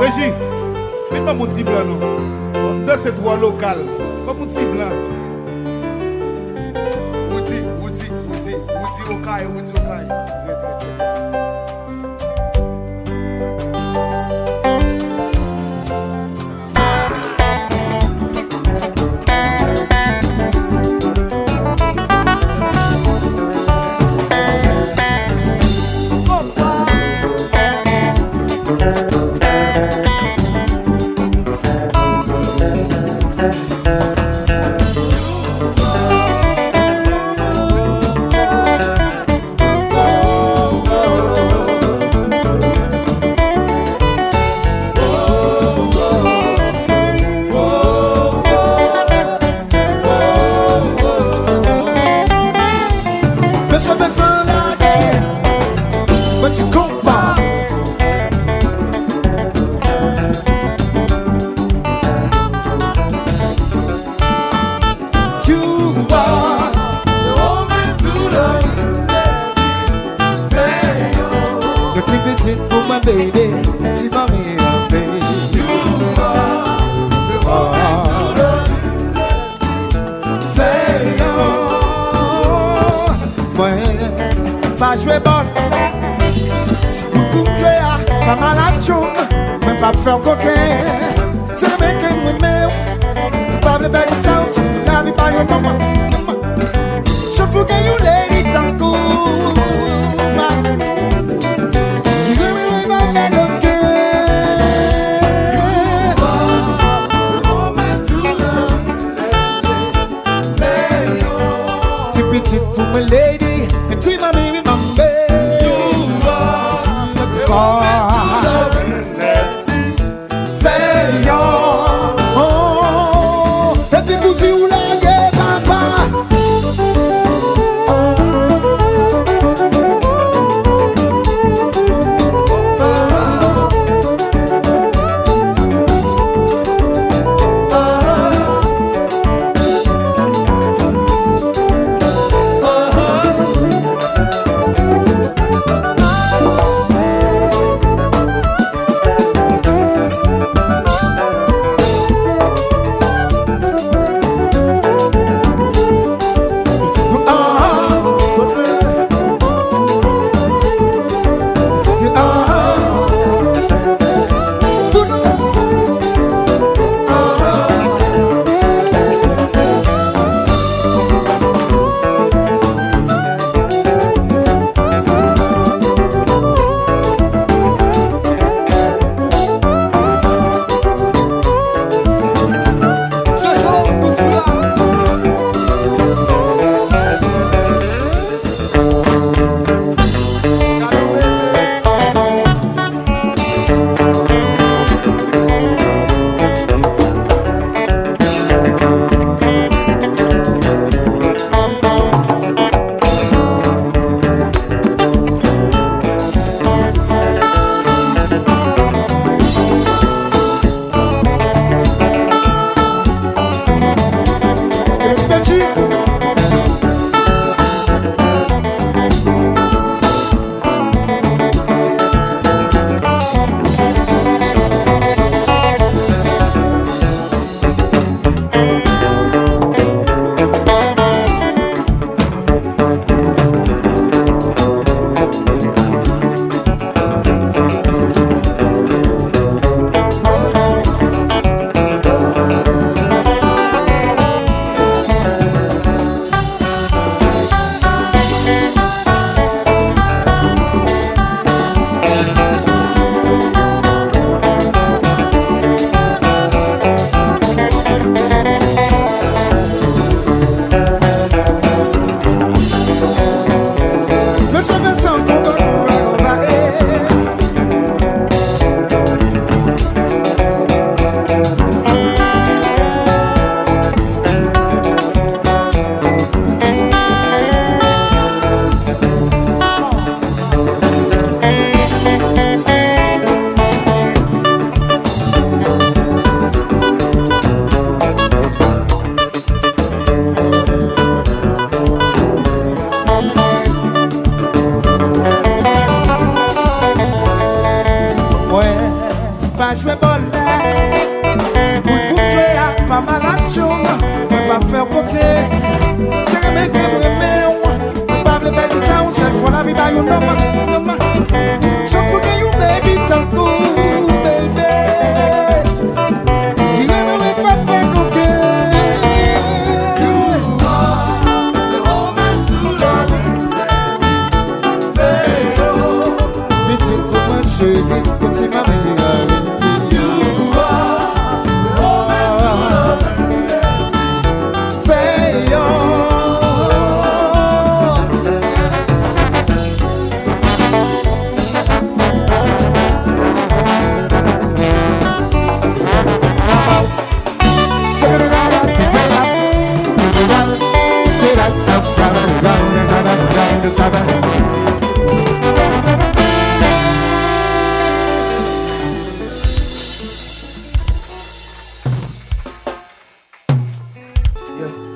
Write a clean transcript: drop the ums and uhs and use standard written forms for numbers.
Régie, mets-moi mon petit blanc, non. Deux, c'est trois local. Pas mon petit blanc. Woody, Okai. Faire coquin, c'est le mec qui me met. Pas le bel sens, la vie par your mama. Just for you lady tango. You give me way back leg again. Woman to love, let's play on. Tip it for my lady, and tip my baby, my baby. You are pas jouer bonnet. Si vous pour jouer à pas mal d'action, on va faire coquet. C'est que mes gars, on va pas perdre ça, on seule fois la vie, bah, you know, chante pour que you baby, tant que baby. You know, make my back coquet. Petit mamie, you are the woman to love and fail. Yes.